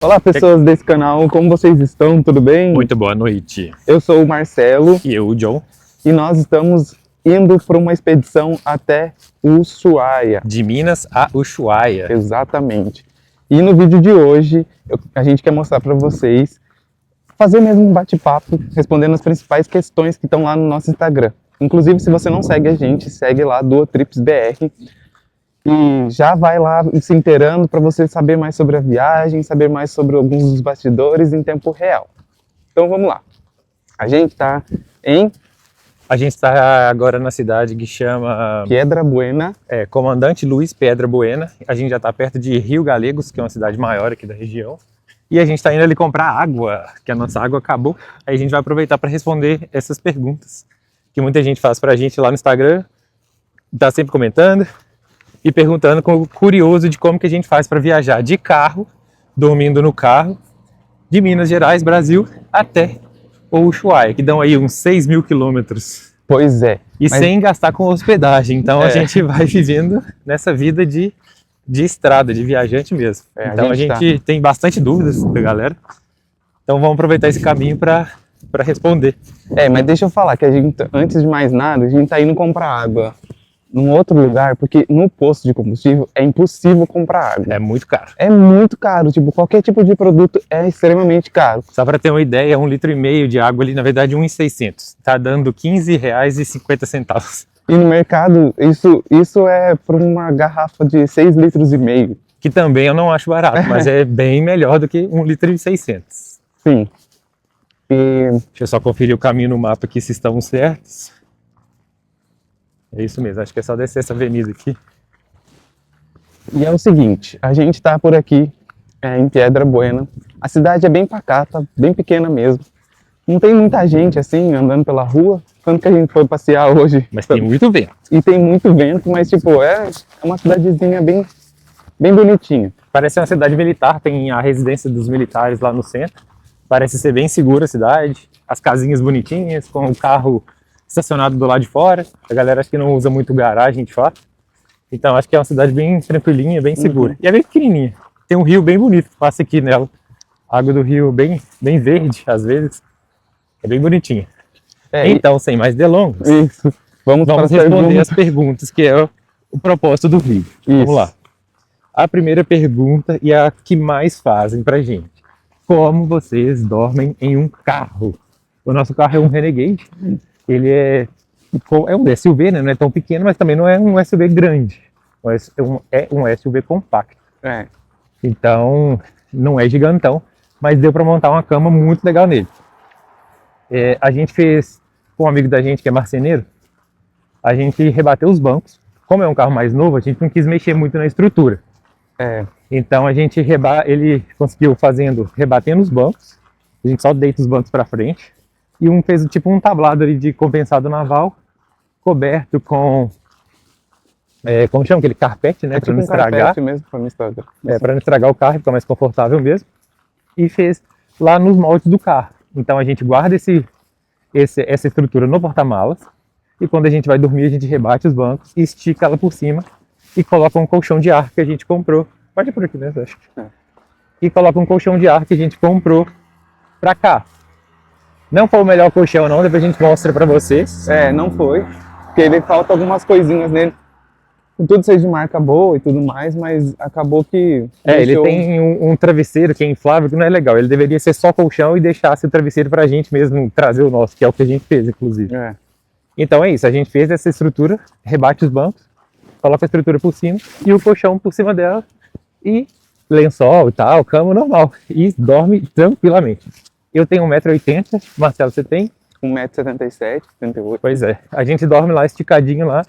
Olá, pessoas desse canal, como vocês estão? Tudo bem? Muito boa noite. Eu sou o Marcelo E eu, o John, e nós estamos indo para uma expedição até Ushuaia. de Minas a Ushuaia. Exatamente. E no vídeo de hoje, a gente quer mostrar para vocês, fazer mesmo um bate-papo, respondendo as principais questões que estão lá no nosso Instagram. Inclusive, se você não segue a gente, segue lá, DuoTripsBR. E já vai lá se inteirando para você saber mais sobre a viagem, saber mais sobre alguns dos bastidores em tempo real. Então vamos lá. A gente está em A gente está agora na cidade que chama Piedra Buena. Comandante Luiz Pedra Buena. A gente já está perto de Rio Galegos, que é uma cidade maior aqui da região. E a gente está indo ali comprar água, que a nossa água acabou. Aí a gente vai aproveitar para responder essas perguntas que muita gente faz para a gente lá no Instagram. Está sempre comentando e perguntando, curioso de como que a gente faz para viajar de carro, dormindo no carro, de Minas Gerais, Brasil, até o Ushuaia, que dão aí uns 6.000 quilômetros. Pois é. E sem gastar com hospedagem. Então a gente vai vivendo nessa vida de estrada, de viajante mesmo. Então a gente tem bastante dúvidas da galera. Então vamos aproveitar esse caminho para responder. Mas deixa eu falar que a gente, antes de mais nada, a gente está indo comprar água num outro lugar, porque no posto de combustível é impossível comprar água. É muito caro. É muito caro, tipo, qualquer tipo de produto é extremamente caro. Só para ter uma ideia, 1,5 litro de água ali, na verdade, 1,600. Tá dando R$15,50. E no mercado, isso é por uma garrafa de 6,5 litros. Que também eu não acho barato, mas é bem melhor do que 1,6 litro. Sim. E deixa eu só conferir o caminho no mapa aqui se estão certos. É isso mesmo, acho que é só descer essa avenida aqui. E é o seguinte, a gente está por aqui em Piedra Buena. A cidade é bem pacata, bem pequena mesmo. Não tem muita gente assim andando pela rua. Tanto que a gente foi passear hoje. Mas tem muito vento. E tem muito vento, mas tipo, é uma cidadezinha bem bonitinha. Parece uma cidade militar, tem a residência dos militares lá no centro. Parece ser bem segura a cidade. As casinhas bonitinhas, com o carro estacionado do lado de fora. A galera acho que não usa muito garagem de fato. Então acho que é uma cidade bem tranquilinha, bem segura. E é bem pequenininha. Tem um rio bem bonito que passa aqui nela. A água do rio bem verde às vezes. É bem bonitinha. Então, sem mais delongas, vamos responder as perguntas, que é o propósito do vídeo. Vamos lá. A primeira pergunta e a que mais fazem pra gente. Como vocês dormem em um carro? O nosso carro é um Renegade. Ele é um SUV, né? Não é tão pequeno, mas também não é um SUV grande. É um SUV compacto. Então, não é gigantão, mas deu para montar uma cama muito legal nele. A gente fez com um amigo da gente que é marceneiro, a gente rebateu os bancos. Como é um carro mais novo, a gente não quis mexer muito na estrutura. Então ele conseguiu rebatendo os bancos. A gente só deita os bancos para frente. E fez tipo um tablado ali de compensado naval, coberto com, como chama aquele carpete, né? Para não estragar. Mesmo, para não estragar. Para não estragar o carro, fica mais confortável mesmo. E fez lá nos moldes do carro. Então a gente guarda essa estrutura no porta-malas. E quando a gente vai dormir, a gente rebate os bancos, estica ela por cima e coloca um colchão de ar que a gente comprou. Pode ir por aqui, né? Acho. E coloca um colchão de ar que a gente comprou para cá. Não foi o melhor colchão não, depois a gente mostra pra vocês. Não foi, porque ele falta algumas coisinhas nele. Tudo seja de marca boa e tudo mais, mas acabou que... ele tem um travesseiro que é inflável, que não é legal. Ele deveria ser só colchão e deixasse o travesseiro pra gente mesmo trazer o nosso, que é o que a gente fez, inclusive. Então é isso, a gente fez essa estrutura, rebate os bancos, coloca a estrutura por cima e o colchão por cima dela e lençol e tal, cama normal. E dorme tranquilamente. Eu tenho 1,80 m, Marcelo, você tem? 1,77 m, 78. Pois é, a gente dorme lá esticadinho lá,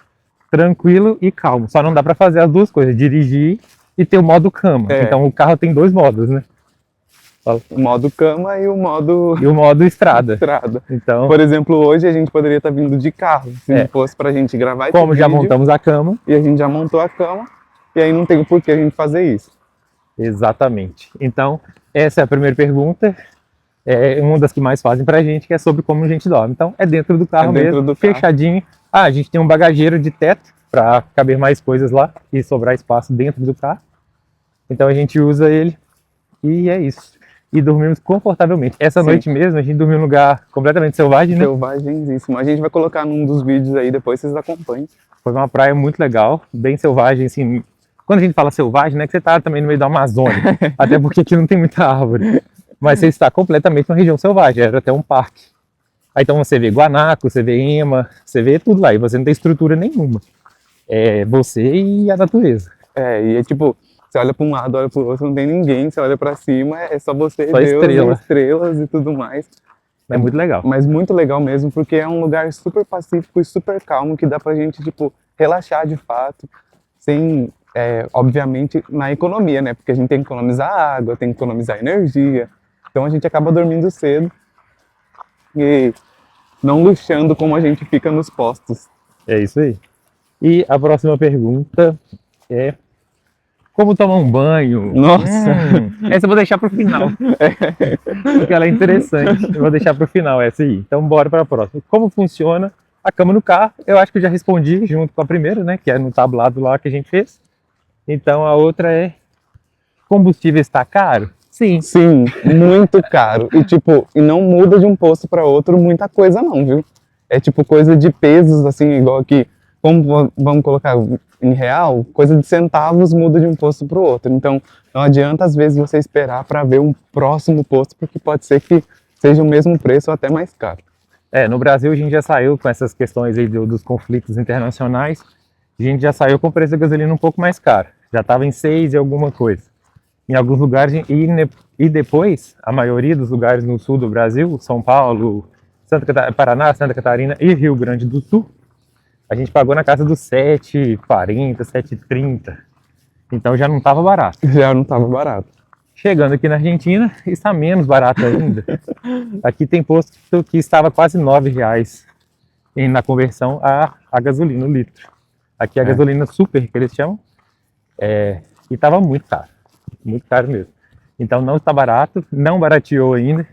tranquilo e calmo. Só não dá pra fazer as duas coisas, dirigir e ter o modo cama. Então o carro tem dois modos, né? O modo cama e o modo... E o modo estrada. Então, por exemplo, hoje a gente poderia estar vindo de carro, se não fosse pra gente gravar esse Como já montamos a cama. E a gente já montou a cama, e aí não tem por que a gente fazer isso. Exatamente. Então, essa é a primeira pergunta. É uma das que mais fazem pra gente, que é sobre como a gente dorme. Então, é dentro do carro mesmo, fechadinho. A gente tem um bagageiro de teto para caber mais coisas lá e sobrar espaço dentro do carro. Então a gente usa ele E é isso. E dormimos confortavelmente. Essa Sim. noite mesmo, a gente dormiu num lugar completamente selvagem, né? Selvagemzíssimo. A gente vai colocar num dos vídeos aí, depois vocês acompanhem. Foi uma praia muito legal, bem selvagem, assim. Quando a gente fala selvagem, não é que você tá também no meio da Amazônia, até porque aqui não tem muita árvore. Mas você está completamente numa região selvagem, era até um parque. Aí então você vê guanaco, você vê ema, você vê tudo lá, e você não tem estrutura nenhuma. É você e a natureza. E é tipo, você olha pra um lado, olha pro outro, não tem ninguém, você olha pra cima, é só você, Só Deus, estrela. e estrelas e tudo mais. É muito legal. Mas muito legal mesmo, porque é um lugar super pacífico e super calmo, que dá pra gente, tipo, relaxar de fato, sem, obviamente, na economia, né? Porque a gente tem que economizar água, tem que economizar energia, então a gente acaba dormindo cedo e não luxando como a gente fica nos postos. É isso aí. E a próxima pergunta é: como tomar um banho? Nossa! Essa eu vou deixar pro final. Porque ela é interessante. Eu vou deixar pro final essa aí. Então bora para a próxima. Como funciona a cama no carro? Eu acho que eu já respondi junto com a primeira, né? Que é no tablado lá que a gente fez. Então a outra é: combustível está caro? Sim. Sim, muito caro. E tipo, e não muda de um posto para outro muita coisa não, viu? É tipo coisa de pesos, assim, igual aqui, como vamos colocar em real, coisa de centavos muda de um posto para o outro. Então, não adianta às vezes você esperar para ver um próximo posto, porque pode ser que seja o mesmo preço ou até mais caro. No Brasil a gente já saiu com essas questões aí dos conflitos internacionais, a gente já saiu com o preço da gasolina um pouco mais caro. Já estava em 6 e alguma coisa. Em alguns lugares, e depois, a maioria dos lugares no sul do Brasil, São Paulo, Paraná, Santa Catarina e Rio Grande do Sul, a gente pagou na casa dos 7,40, 7,30. Então já não estava barato. Já não estava barato. Chegando aqui na Argentina, está menos barato ainda. Aqui tem posto que estava quase R$9 na conversão a gasolina, o litro. Aqui a gasolina super, que eles chamam, e estava muito caro mesmo. Então não está barato, não barateou ainda.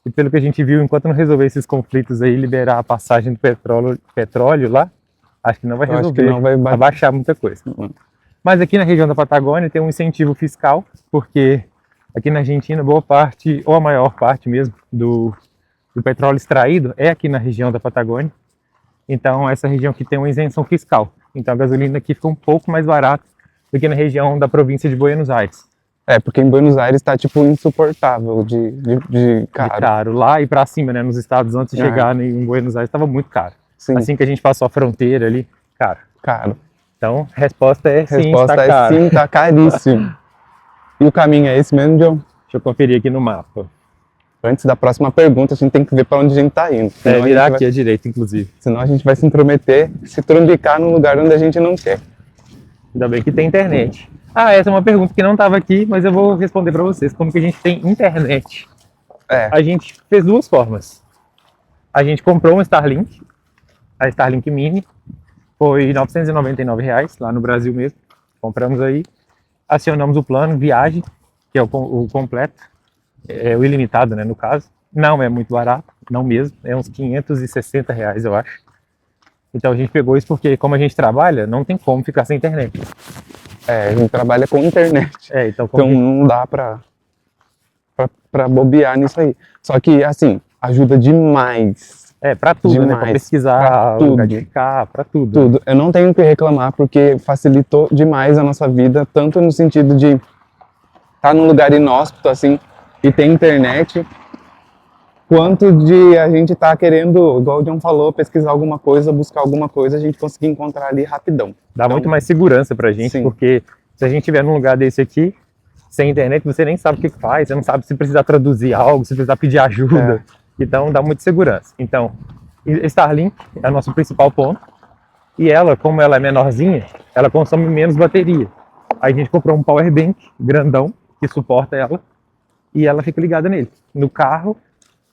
E pelo que a gente viu, enquanto não resolver esses conflitos aí, liberar a passagem do petróleo lá, acho que não vai resolver, acho que não vai abaixar muita coisa. Mas aqui na região da Patagônia tem um incentivo fiscal, porque aqui na Argentina boa parte, ou a maior parte mesmo, do petróleo extraído é aqui na região da Patagônia. Então essa região aqui tem uma isenção fiscal. Então a gasolina aqui fica um pouco mais barata do que na região da província de Buenos Aires. Porque em Buenos Aires está tipo insuportável de caro. De caro. Lá e para cima, né, nos estados, antes de chegar em Buenos Aires, estava muito caro. Sim. Assim que a gente passou a fronteira ali, caro. Caro. Então, resposta é sim, resposta está caro. Sim, tá caríssimo. E o caminho é esse mesmo, John? Deixa eu conferir aqui no mapa. Antes da próxima pergunta, a gente tem que ver para onde a gente tá indo. Virar aqui à direita, inclusive. Senão a gente vai se intrometer, se trombicar no lugar onde a gente não quer. Ainda bem que tem internet. Essa é uma pergunta que não estava aqui, mas eu vou responder para vocês. Como que a gente tem internet? A gente fez duas formas. A gente comprou um Starlink, a Starlink Mini, foi R$ 999 lá no Brasil mesmo. Compramos aí, acionamos o plano viagem, que é o completo, é o ilimitado, né, no caso. Não é muito barato, não mesmo, é uns R$560, eu acho. Então a gente pegou isso porque, como a gente trabalha, não tem como ficar sem internet. A gente trabalha com internet. Então não dá pra bobear nisso aí. Só que, assim, ajuda demais. Pra tudo, demais, né? Pra pesquisar, lugar de ficar, pra tudo. Tudo. Eu não tenho o que reclamar porque facilitou demais a nossa vida, tanto no sentido de estar num lugar inóspito, assim, e ter internet, quanto de a gente estar querendo, igual o John falou, pesquisar alguma coisa, buscar alguma coisa, a gente conseguir encontrar ali rapidão. Dá muito mais segurança pra gente, sim. Porque se a gente estiver num lugar desse aqui, sem internet, você nem sabe o que faz, você não sabe se precisar traduzir algo, se precisar pedir ajuda. Então dá muita segurança. Então, Starlink é o nosso principal ponto. E ela, como ela é menorzinha, ela consome menos bateria. Aí a gente comprou um power bank grandão, que suporta ela, e ela fica ligada nele, no carro,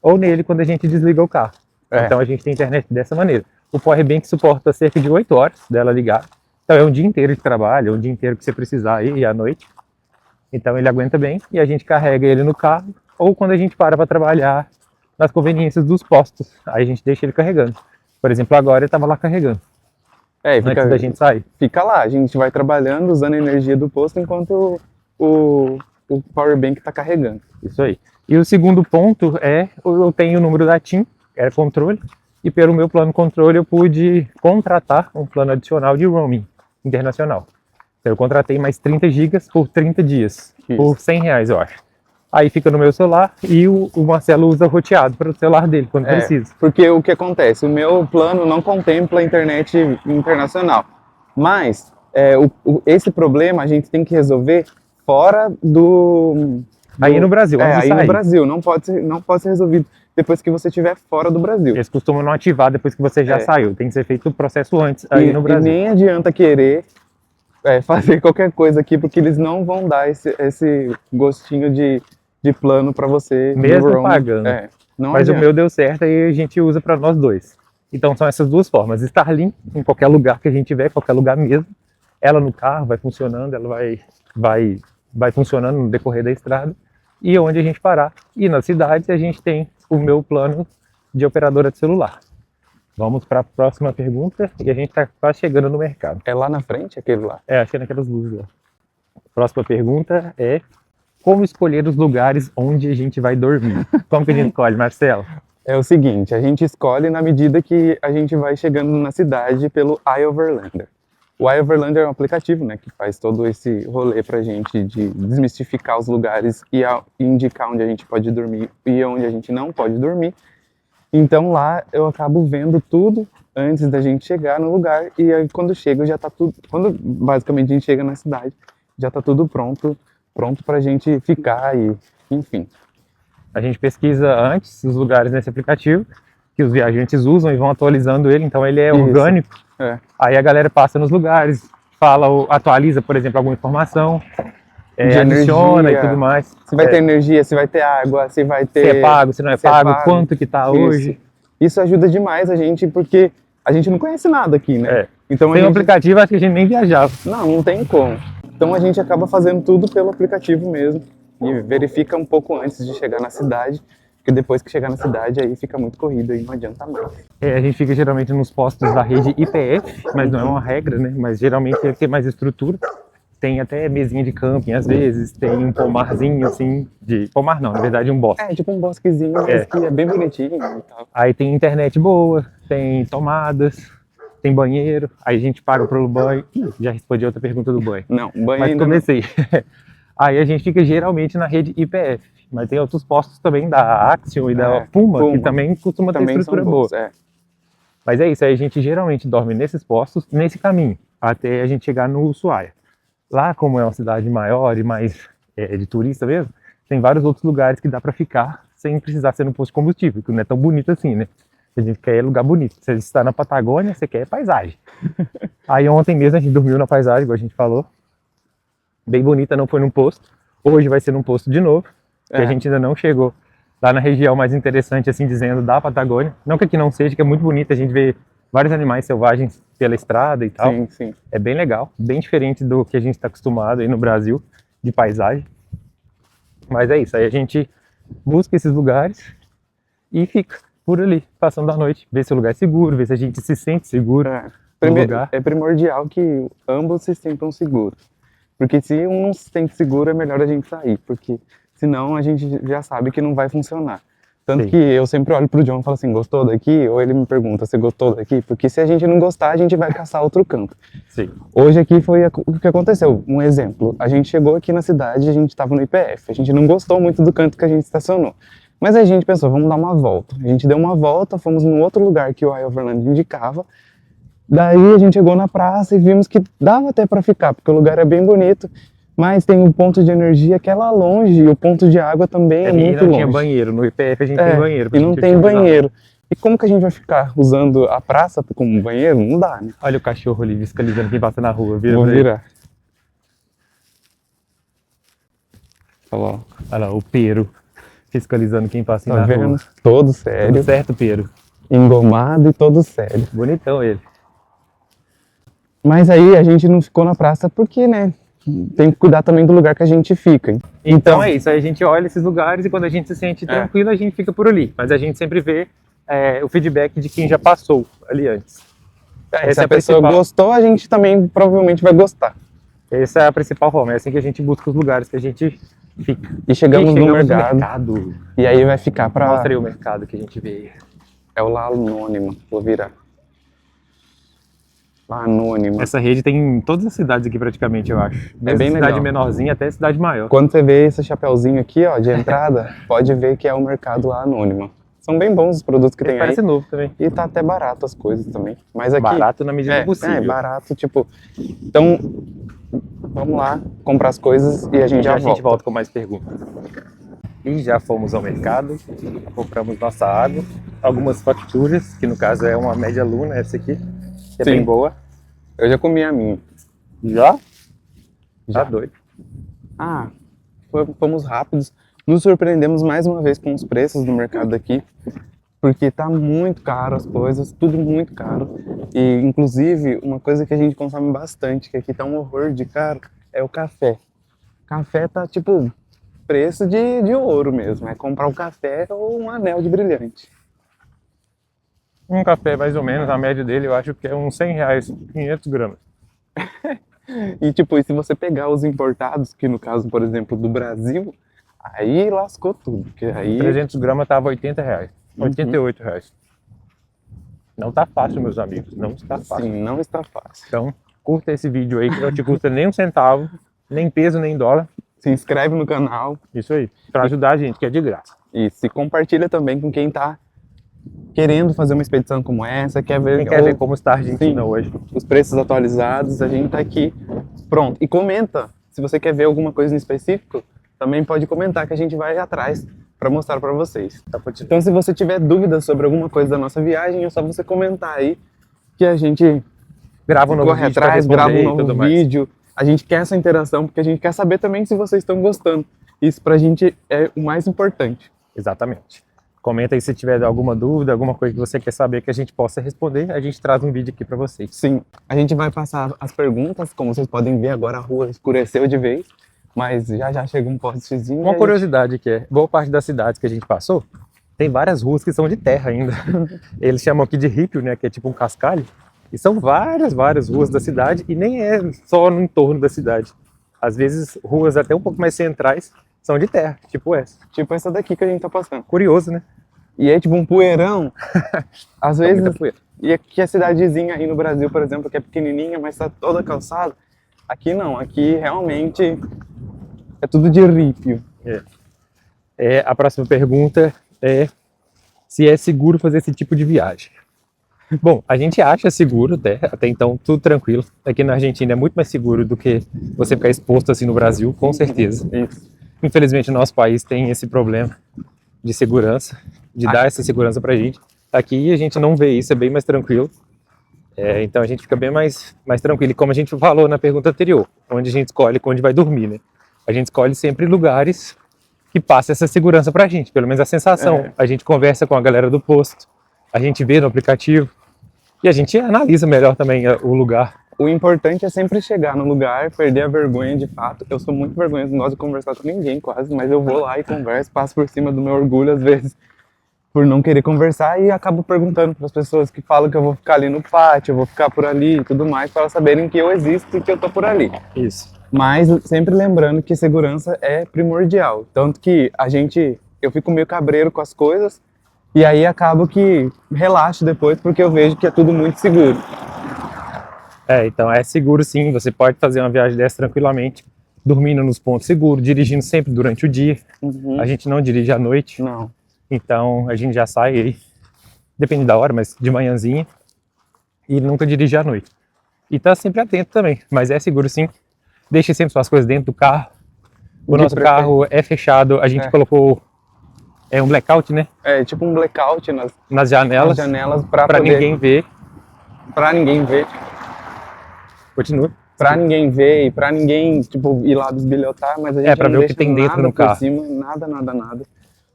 ou nele quando a gente desliga o carro. Então a gente tem internet dessa maneira. O power bank suporta cerca de 8 horas dela ligar. Então é um dia inteiro de trabalho, é um dia inteiro que você precisar aí e à noite. Então ele aguenta bem e a gente carrega ele no carro, ou quando a gente para trabalhar nas conveniências dos postos, aí a gente deixa ele carregando. Por exemplo, agora ele estava lá carregando. Antes da gente sair. Fica lá, a gente vai trabalhando, usando a energia do posto, enquanto o o power bank está carregando. Isso aí. E o segundo ponto é, eu tenho o número da TIM, que era controle, e pelo meu plano controle eu pude contratar um plano adicional de roaming internacional. Então eu contratei mais 30 gigas por 30 dias, por R$100, eu acho. Aí fica no meu celular e o Marcelo usa roteado para o celular dele, quando precisa. Porque o que acontece? O meu plano não contempla a internet internacional. Mas esse problema a gente tem que resolver fora do... Aí no Brasil, antes de aí sair. no Brasil. Não pode ser resolvido depois que você estiver fora do Brasil. Eles costumam não ativar depois que você já saiu. Tem que ser feito o processo antes aí no Brasil. E nem adianta querer fazer qualquer coisa aqui, porque eles não vão dar esse gostinho de plano para você. Mesmo pagando. Não Mas adianta. o meu deu certo e a gente usa para nós dois. Então são essas duas formas. Starlink, em qualquer lugar que a gente tiver, qualquer lugar mesmo. Ela no carro vai funcionando, ela vai funcionando no decorrer da estrada. E onde a gente parar. E nas cidades a gente tem o meu plano de operadora de celular. Vamos para a próxima pergunta e a gente está quase chegando no mercado. É lá na frente, aquele lá? Acho que é naquelas luzes lá. Próxima pergunta é: como escolher os lugares onde a gente vai dormir? Como que a gente escolhe, Marcelo? É o seguinte, a gente escolhe na medida que a gente vai chegando na cidade pelo iOverlander. O iOverlander é um aplicativo, né, que faz todo esse rolê pra gente de desmistificar os lugares e indicar onde a gente pode dormir e onde a gente não pode dormir. Então lá eu acabo vendo tudo antes da gente chegar no lugar e aí quando chega já tá tudo, quando basicamente a gente chega na cidade, já tá tudo pronto pra gente ficar e enfim. A gente pesquisa antes os lugares nesse aplicativo que os viajantes usam e vão atualizando ele, então ele é orgânico. Aí a galera passa nos lugares, atualiza, por exemplo, alguma informação, adiciona e tudo mais. Se vai ter energia, se vai ter água, se vai ter... Se é pago, se não é pago, quanto que tá hoje. Isso ajuda demais a gente, porque a gente não conhece nada aqui, né? Então, sem um aplicativo, acho que a gente nem viajava. Não tem como. Então a gente acaba fazendo tudo pelo aplicativo mesmo e verifica um pouco antes de chegar na cidade, porque depois que chegar na cidade aí fica muito corrido e não adianta mais. A gente fica geralmente nos postos da rede IPF, mas não é uma regra, né? Mas geralmente deve ter mais estrutura. Tem até mesinha de camping, às vezes, tem um pomarzinho, assim, pomar não, na verdade um bosque. Tipo um bosquezinho, mas que é bem bonitinho e tal. Aí tem internet boa, tem tomadas, tem banheiro, aí a gente paga pelo banho. Já respondi outra pergunta do banho. Não, banho mas ainda comecei. Aí a gente fica geralmente na rede IPF, mas tem outros postos também da Axion e da Puma, que também costuma ter estrutura boa. Mas é isso, aí a gente geralmente dorme nesses postos, nesse caminho, até a gente chegar no Ushuaia. Lá, como é uma cidade maior e mais de turista mesmo, tem vários outros lugares que dá para ficar sem precisar ser no posto de combustível, que não é tão bonito assim, né? A gente quer lugar bonito. Se você está na Patagônia, você quer paisagem. Aí ontem mesmo a gente dormiu na paisagem, igual a gente falou. Bem bonita, não foi num posto. Hoje vai ser num posto de novo, que a gente ainda não chegou lá na região mais interessante, assim dizendo, da Patagônia. Não que aqui não seja, que é muito bonita, a gente vê vários animais selvagens pela estrada e tal. Sim. É bem legal, bem diferente do que a gente está acostumado aí no Brasil, de paisagem. Mas é isso, aí a gente busca esses lugares e fica por ali, passando a noite, ver se o lugar é seguro, ver se a gente se sente seguro no lugar. É primordial que ambos se sintam seguros. Porque se um não se sente seguro, é melhor a gente sair, porque senão a gente já sabe que não vai funcionar. Tanto que eu sempre olho pro John e falo assim, gostou daqui? Ou ele me pergunta, você gostou daqui? Porque se a gente não gostar, a gente vai caçar outro canto. Sim. Hoje aqui foi o que aconteceu. Um exemplo, a gente chegou aqui na cidade, a gente estava no IPF, a gente não gostou muito do canto que a gente estacionou. Mas a gente pensou, vamos dar uma volta. A gente deu uma volta, fomos num outro lugar que o iOverland indicava. Daí a gente chegou na praça e vimos que dava até para ficar, porque o lugar é bem bonito. Mas tem um ponto de energia que é lá longe e o ponto de água também é muito longe. Não tinha banheiro, no IPF a gente tem banheiro. E não tem banheiro. E como que a gente vai ficar usando a praça como banheiro? Não dá, né? Olha o cachorro ali fiscalizando quem passa na rua. Vou virar. Olha lá, o Pero fiscalizando quem passa na rua. Todo sério. Tudo certo, Pero. Engomado e todo sério. Bonitão ele. Mas aí a gente não ficou na praça porque, né? Tem que cuidar também do lugar que a gente fica. Então é isso, aí a gente olha esses lugares e quando a gente se sente tranquilo, a gente fica por ali. Mas a gente sempre vê o feedback de quem já passou ali antes. Se a pessoa gostou, a gente também provavelmente vai gostar. Essa é a principal forma, é assim que a gente busca os lugares que a gente Fica. E chegamos no no mercado. E aí vai ficar pra... Mostra aí o mercado que a gente veio. É o La Anônima. Vou virar. La Anônima. Essa rede tem em todas as cidades aqui praticamente, eu acho. Desde bem cidade legal. menorzinha até cidade maior. Quando você vê esse chapeuzinho aqui, ó, de entrada, pode ver que é o mercado La Anônima. São bem bons os produtos que tem aí. Parece novo também. E tá até barato as coisas também. Mas aqui... Barato na medida do É, possível. barato, tipo... Então, vamos lá comprar as coisas e a gente já a volta. gente volta com mais perguntas. E já fomos ao mercado, compramos nossa água, algumas facturas, que no caso é uma média luna, essa aqui, que é Sim. bem boa. Eu já comi a minha. Já? Já. Tá doido. Ah, fomos rápidos. Nos surpreendemos mais uma vez com os preços do mercado aqui, porque tá muito caro as coisas, tudo muito caro. E, inclusive, uma coisa que a gente consome bastante, que aqui tá um horror de caro, é o café. Café tá, tipo, preço de ouro mesmo. É comprar um café ou um anel de brilhante. Um café, mais ou menos, a média dele, eu acho que é uns R$100, 500 gramas. E, tipo, e se você pegar os importados, que no caso, por exemplo, do Brasil, aí lascou tudo. Porque aí... 300 gramas tava R$80, R$88. Não tá fácil, meus amigos, não está fácil. Sim, não está fácil. Então, curta esse vídeo aí, que não te custa nem um centavo, nem peso, nem dólar. Se inscreve no canal. Isso aí, pra ajudar a gente, que é de graça. E se compartilha também com quem tá querendo fazer uma expedição como essa, quer ver, Quem quer ver como está a Argentina hoje. os preços atualizados, a gente tá aqui. Pronto. E comenta, se você quer ver alguma coisa em específico, também pode comentar que a gente vai atrás para mostrar para vocês. Então, se você tiver dúvidas sobre alguma coisa da nossa viagem, é só você comentar aí que a gente grava um novo corre vídeo pra atrás, grava um responder e tudo novo mais. vídeo. A gente quer essa interação porque a gente quer saber também se vocês estão gostando. Isso pra gente é o mais importante. Exatamente. Comenta aí se tiver alguma dúvida, alguma coisa que você quer saber que a gente possa responder, a gente traz um vídeo aqui para vocês. Sim, a gente vai passar as perguntas, como vocês podem ver agora a rua escureceu de vez, mas já chega um postezinho. Uma curiosidade que é, boa parte das cidades que a gente passou, tem várias ruas que são de terra ainda. Eles chamam aqui de rípio, né, que é tipo um cascalho, e são várias ruas da cidade, e nem é só no entorno da cidade. Às vezes, ruas até um pouco mais centrais são de terra, tipo essa. Tipo essa daqui que a gente tá passando. Curioso, né? E é tipo um poeirão. Às Tá vezes, muita poeira. e aqui a cidadezinha aí no Brasil, por exemplo, que é pequenininha, mas tá toda calçada. Aqui não, aqui realmente é tudo de rípio. A próxima pergunta é se é seguro fazer esse tipo de viagem. Bom, a gente acha seguro até então tudo tranquilo. Aqui na Argentina é muito mais seguro do que você ficar exposto assim no Brasil, com certeza. Isso. Infelizmente o nosso país tem esse problema de segurança, de dar essa segurança pra gente. Aqui a gente não vê isso, é bem mais tranquilo. Então a gente fica bem mais tranquilo. E como a gente falou na pergunta anterior, onde a gente escolhe onde vai dormir, né? A gente escolhe sempre lugares que passem essa segurança pra gente, pelo menos a sensação. A gente conversa com a galera do posto, a gente vê no aplicativo e a gente analisa melhor também o lugar. O importante é sempre chegar no lugar, perder a vergonha de fato. Eu sou muito vergonhoso, não gosto de conversar com ninguém quase, mas eu vou lá e converso, passo por cima do meu orgulho às vezes, por não querer conversar, e acabo perguntando para as pessoas que falam que eu vou ficar ali no pátio, eu vou ficar por ali e tudo mais, para elas saberem que eu existo e que eu tô por ali. Isso. Mas sempre lembrando que segurança é primordial. Tanto que eu fico meio cabreiro com as coisas, e aí acabo que relaxo depois, porque eu vejo que é tudo muito seguro. Então é seguro sim, você pode fazer uma viagem dessa tranquilamente, dormindo nos pontos seguros, dirigindo sempre durante o dia. A gente não dirige à noite. Não. Então a gente já sai aí, depende da hora, mas de manhãzinha, e nunca dirige à noite. E tá sempre atento também, mas é seguro sim. Deixe sempre suas coisas dentro do carro. O nosso carro é fechado, a gente colocou um blackout, né? É tipo um blackout nas janelas para ninguém ver. Pra ninguém ver. Continua. Pra ninguém ver e pra ninguém, tipo, ir lá bisbilhotar, mas a gente pra não ver o que deixa tem dentro nada no por carro. cima, nada.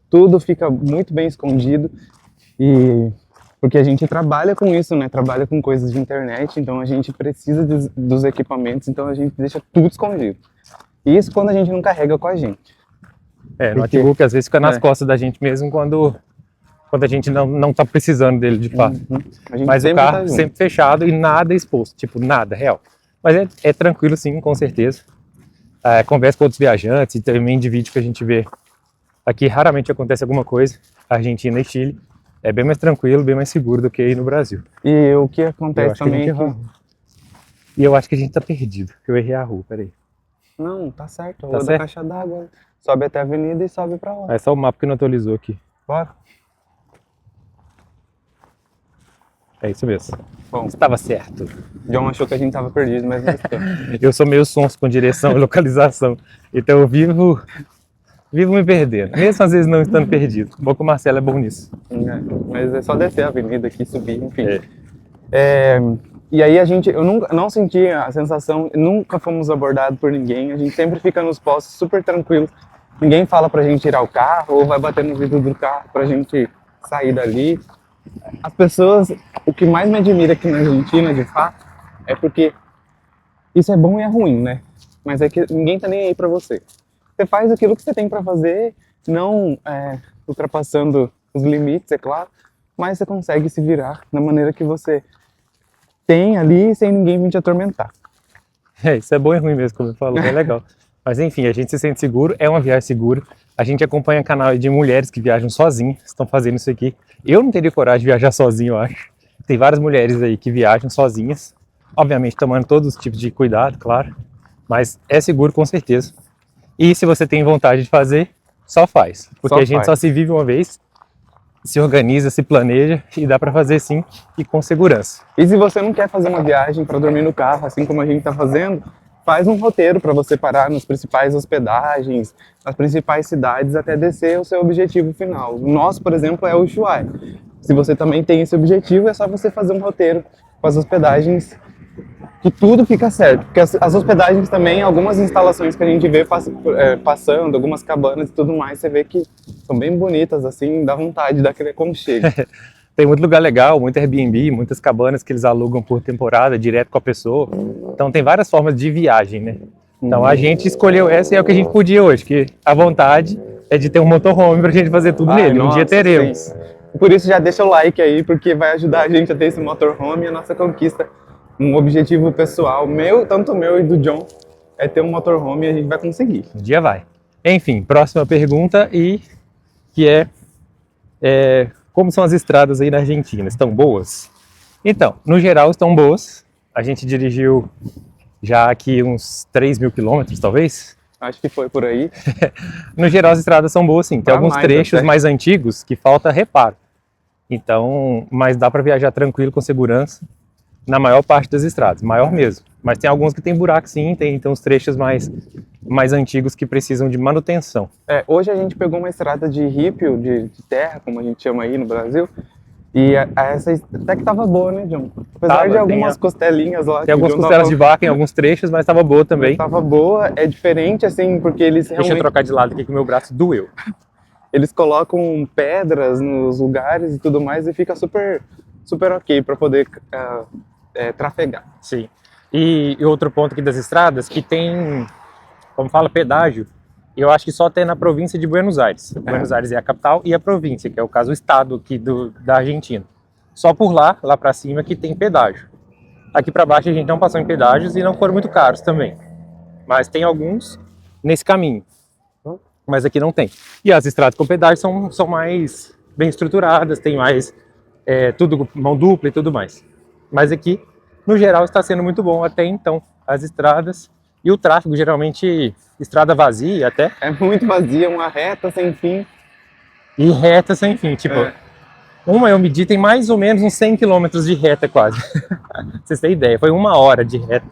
Tudo fica muito bem escondido, e porque a gente trabalha com isso, né? Trabalha com coisas de internet, então a gente precisa dos equipamentos, então a gente deixa tudo escondido. Isso quando a gente não carrega com a gente. O notebook às vezes fica nas costas da gente mesmo quando a gente não tá precisando dele de fato. Mas o carro sempre fechado e nada exposto, tipo nada, real. Mas é tranquilo sim, com certeza. conversa com outros viajantes e também de vídeo que a gente vê. Aqui raramente acontece alguma coisa, Argentina e Chile. É bem mais tranquilo, bem mais seguro do que aí no Brasil. E o que Eu acontece acho que a também gente é errou a que... rua. E eu acho que a gente tá perdido, que eu errei a rua, peraí. Não, tá certo. A Tá rua da certo? caixa d'água. Sobe até a avenida e sobe pra lá. É só o mapa que não atualizou aqui. Bora. É isso mesmo. Bom, Estava certo. John achou que a gente tava perdido, mas não está. Eu sou meio sonso com direção e localização. Então eu vivo me perdendo. Mesmo às vezes não estando perdido. Bom que o Marcelo é bom nisso. Mas é só descer a avenida aqui, subir, enfim. É. E aí eu nunca, não senti a sensação, nunca fomos abordados por ninguém, a gente sempre fica nos postos super tranquilo. Ninguém fala pra gente tirar o carro ou vai bater no vidro do carro pra gente sair dali. As pessoas, o que mais me admira aqui na Argentina, de fato, é porque isso é bom e é ruim, né? Mas é que ninguém tá nem aí pra você. Você faz aquilo que você tem pra fazer, não ultrapassando os limites, é claro, mas você consegue se virar da maneira que você tem ali sem ninguém vir te atormentar. Isso é bom e ruim mesmo, como eu falo, é legal. Mas enfim, a gente se sente seguro, é uma viagem segura. A gente acompanha canal de mulheres que viajam sozinhas, estão fazendo isso aqui. Eu não teria coragem de viajar sozinho, eu acho. Tem várias mulheres aí que viajam sozinhas, obviamente tomando todos os tipos de cuidado, claro, mas é seguro com certeza. E se você tem vontade de fazer, só faz, porque a gente só se vive uma vez, se organiza, se planeja e dá pra fazer sim e com segurança. E se você não quer fazer uma viagem para dormir no carro, assim como a gente está fazendo, faz um roteiro para você parar nas principais hospedagens, nas principais cidades até descer o seu objetivo final. O nosso, por exemplo, é o Ushuaia. Se você também tem esse objetivo, é só você fazer um roteiro com as hospedagens que tudo fica certo. Porque as hospedagens também, algumas instalações que a gente vê passando, algumas cabanas e tudo mais, você vê que são bem bonitas, assim, dá vontade daquele aconchego. Tem muito lugar legal, muito Airbnb, muitas cabanas que eles alugam por temporada, direto com a pessoa. Então tem várias formas de viagem, né? Então a gente escolheu essa e é o que a gente podia hoje, que a vontade é de ter um motorhome pra gente fazer tudo nele. Um dia teremos. Sim. Por isso já deixa o like aí, porque vai ajudar a gente a ter esse motorhome e a nossa conquista. Um objetivo pessoal meu, tanto meu e do John, é ter um motorhome e a gente vai conseguir. Um dia vai. Enfim, próxima pergunta e que é como são as estradas aí na Argentina? Estão boas? Então, no geral estão boas. A gente dirigiu já aqui uns 3.000 quilômetros, talvez. Acho que foi por aí. No geral as estradas são boas sim. Tem alguns trechos mais antigos que falta reparo. Então, mas dá para viajar tranquilo, com segurança, na maior parte das estradas, maior mesmo. Mas tem alguns que tem buraco sim, tem uns trechos mais antigos que precisam de manutenção. Hoje a gente pegou uma estrada de rípio, de terra, como a gente chama aí no Brasil, e essa até que tava boa, né, John? Apesar de algumas costelinhas lá. Tem algumas costelas de vaca em alguns trechos, mas tava boa também. Tava boa, é diferente assim, porque eles realmente... Deixa eu trocar de lado aqui que o meu braço doeu. Eles colocam pedras nos lugares e tudo mais e fica super, super ok para poder trafegar. Sim. E outro ponto aqui das estradas, que tem, como fala, pedágio, eu acho que só tem na província de Buenos Aires. Buenos Aires é a capital e a província, que é o caso o estado aqui da Argentina. Só por lá para cima, que tem pedágio. Aqui para baixo a gente não passou em pedágios e não foram muito caros também. Mas tem alguns nesse caminho. Mas aqui não tem. E as estradas com pedágio são mais bem estruturadas, tem mais tudo com mão dupla e tudo mais. Mas aqui, no geral, está sendo muito bom até então. As estradas e o tráfego, geralmente, estrada vazia até. É muito vazia, uma reta sem fim. E reta sem fim, tipo... Uma eu medi, tem mais ou menos uns 100 km de reta quase. Pra vocês terem ideia, foi 1 hora de reta.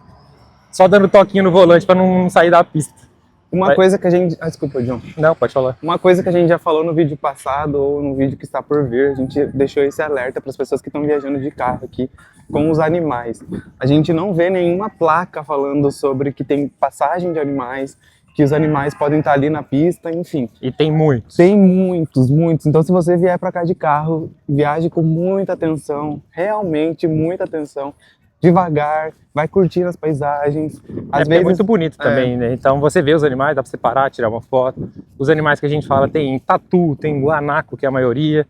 Só dando toquinho no volante para não sair da pista. Uma coisa que a gente... desculpa, John. Não, pode falar. Uma coisa que a gente já falou no vídeo passado ou no vídeo que está por vir, a gente deixou esse alerta para as pessoas que estão viajando de carro aqui com os animais. A gente não vê nenhuma placa falando sobre que tem passagem de animais, que os animais podem estar ali na pista, enfim. E tem muitos. Tem muitos, muitos. Então se você vier para cá de carro, viaje com muita atenção, realmente muita atenção. Devagar, vai curtindo as paisagens. Às vezes é muito bonito também, né? Então você vê os animais, dá pra você parar, tirar uma foto. Os animais que a gente fala tem tatu, tem guanaco, que é a maioria,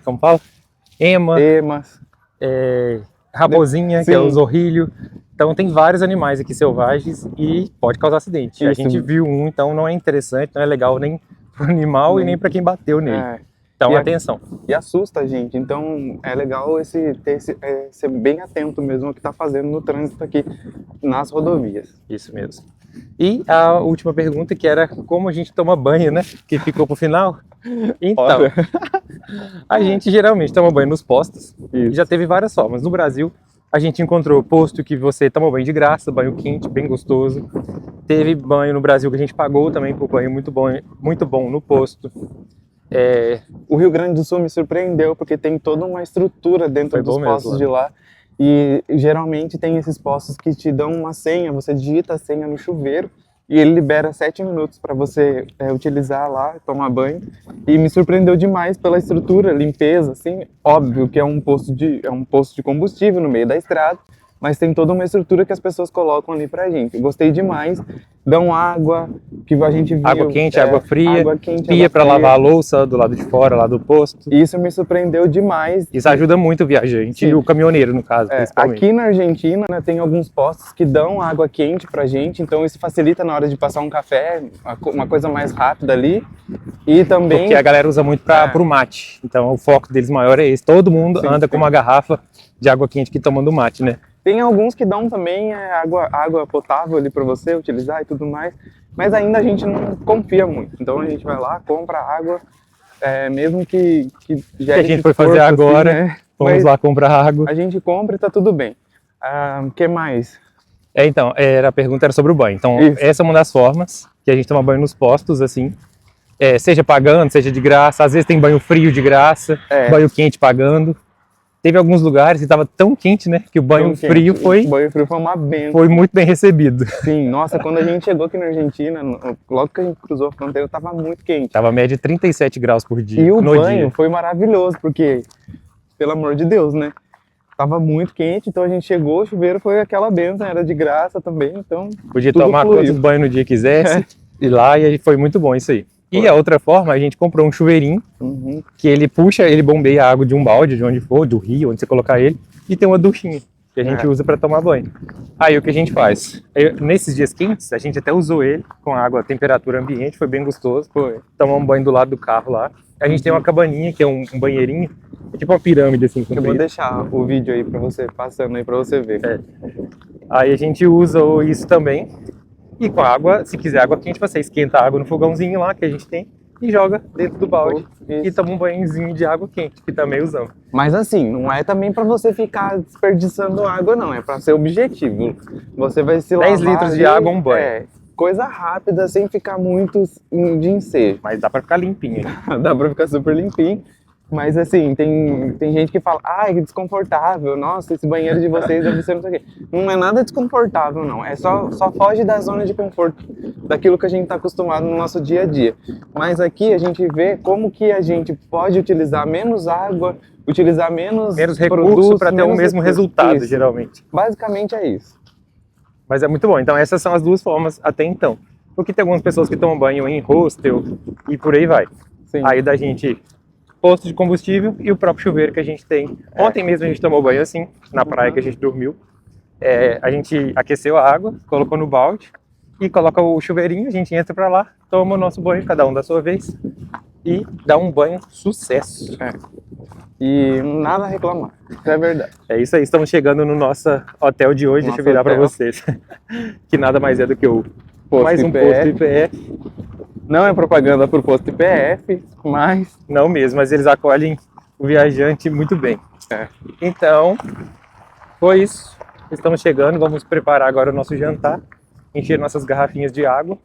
como fala? Emas, raposinha, que é o zorrilho. Então tem vários animais aqui selvagens e pode causar acidente. A Isso. gente viu um, então não é interessante, não é legal nem pro animal e nem para quem bateu nele. É, Então E atenção. e assusta a gente, então é legal ser bem atento mesmo ao que está fazendo no trânsito aqui nas rodovias. Isso mesmo. E a última pergunta, que era como a gente toma banho, né? Que ficou pro final. Então, Olha. a gente geralmente toma banho nos postos. E Isso. já teve várias formas. No Brasil, a gente encontrou posto que você toma banho de graça, banho quente, bem gostoso. Teve banho no Brasil que a gente pagou também por banho muito bom no posto. O Rio Grande do Sul me surpreendeu porque tem toda uma estrutura dentro Foi dos bom mesmo, postos né? de lá. E geralmente tem esses postos que te dão uma senha, você digita a senha no chuveiro e ele libera 7 minutos para você utilizar lá, tomar banho. E me surpreendeu demais pela estrutura, limpeza, assim. Óbvio que é um posto de combustível no meio da estrada, mas tem toda uma estrutura que as pessoas colocam ali pra gente. Eu gostei demais. Dão água, que a gente viu. Água quente, água fria, água quente, pia água para fria. lavar a louça do lado de fora, lá do posto. Isso me surpreendeu demais. Isso ajuda muito o viajante Sim. e o caminhoneiro, no caso, principalmente. Aqui na Argentina, né, tem alguns postos que dão água quente pra gente, então isso facilita na hora de passar um café, uma coisa mais rápida ali. E também... Porque a galera usa muito pro mate. Então o foco deles maior é esse. Todo mundo Sim, anda sim. com uma garrafa de água quente aqui tomando mate, né? Tem alguns que dão também água potável ali pra você utilizar e tudo mais, mas ainda a gente não confia muito. Então a gente vai lá, compra água, mesmo que Que a gente foi fazer esforço, agora, assim, né? vamos Mas lá comprar água. a gente compra e tá tudo bem. O que mais? Então, a pergunta era sobre o banho. Então, Isso. essa é uma das formas que a gente toma banho nos postos, assim. Seja pagando, seja de graça. Às vezes tem banho frio de graça, banho quente pagando. Teve alguns lugares que estava tão quente, né? Que o banho frio O banho frio foi uma benção. foi muito bem recebido. Sim, nossa, quando a gente chegou aqui na Argentina, logo que a gente cruzou a fronteira, tava muito quente. Tava média de 37 graus por dia. E o no banho dia. foi maravilhoso, porque, pelo amor de Deus, né? Tava muito quente, então a gente chegou, o chuveiro foi aquela benção, era de graça também, então... Podia tudo tomar fluiu. quantos banhos no dia quisesse, ir lá, e aí foi muito bom isso aí. E a outra forma, a gente comprou um chuveirinho, Uhum. que ele puxa, ele bombeia a água de um balde, de onde for, do rio, onde você colocar ele, e tem uma duchinha, que a gente usa para tomar banho. Aí o que a gente faz? Nesses dias quentes, a gente até usou ele com água a temperatura ambiente, foi bem gostoso. Tomamos um banho do lado do carro lá. A gente tem uma cabaninha, que é um banheirinho, é tipo uma pirâmide assim. Eu vou comprida. deixar o vídeo aí pra você, passando aí pra você ver. Aí a gente usa isso também. E com a água, se quiser água quente, você esquenta a água no fogãozinho lá que a gente tem e joga dentro do balde. E toma um banhozinho de água quente, que também usamos. Mas assim, não é também pra você ficar desperdiçando água, não. É pra ser objetivo. Você vai se 10 lavar litros de ali, água, um banho. Coisa rápida, sem ficar muito de ensejo. Mas dá pra ficar limpinho. Dá pra ficar super limpinho. Mas assim, tem gente que fala, ai, que desconfortável, nossa, esse banheiro de vocês deve ser não sei o quê. Não é nada desconfortável, não. É só foge da zona de conforto, daquilo que a gente tá acostumado no nosso dia a dia. Mas aqui a gente vê como que a gente pode utilizar menos água, utilizar menos recursos para ter o mesmo resultado, Isso. geralmente. Basicamente é isso. Mas é muito bom. Então essas são as duas formas até então. Porque tem algumas pessoas que tomam banho em hostel e por aí vai. Sim. Aí da gente, posto de combustível e o próprio chuveiro que a gente tem. Ontem mesmo a gente tomou banho assim, na praia que a gente dormiu. A gente aqueceu a água, colocou no balde e coloca o chuveirinho, a gente entra pra lá, toma o nosso banho, cada um da sua vez, e dá um banho sucesso. E nada a reclamar, isso é verdade. É isso aí, estamos chegando no nosso hotel de hoje, deixa eu virar para vocês. Que nada mais é do que o mais um posto IPF. Não é propaganda pro posto IPF, mas... Não mesmo, mas eles acolhem o viajante muito bem. Então, foi isso. Estamos chegando, vamos preparar agora o nosso jantar, encher nossas garrafinhas de água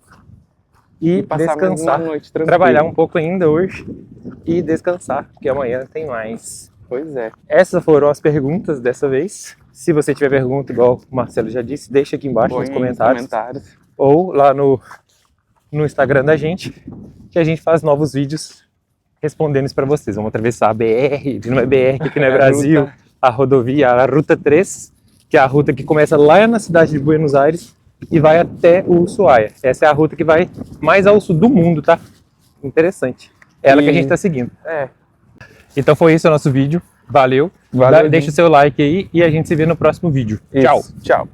e passar descansar. uma noite tranquila. Trabalhar um pouco ainda hoje e descansar, porque amanhã tem mais. Pois é. Essas foram as perguntas dessa vez. Se você tiver pergunta, igual o Marcelo já disse, deixa aqui embaixo nos comentários. Ou lá no Instagram da gente, que a gente faz novos vídeos respondendo isso para vocês. Vamos atravessar a BR, não é BR, que não é Brasil, a rodovia, a Ruta 3, que é a ruta que começa lá na cidade de Buenos Aires e vai até o Ushuaia. Essa é a ruta que vai mais ao sul do mundo, tá? Interessante. É ela que a gente tá seguindo. Então foi esse o nosso vídeo. Valeu. Deixa o seu like aí e a gente se vê no próximo vídeo. Isso. Tchau. Tchau.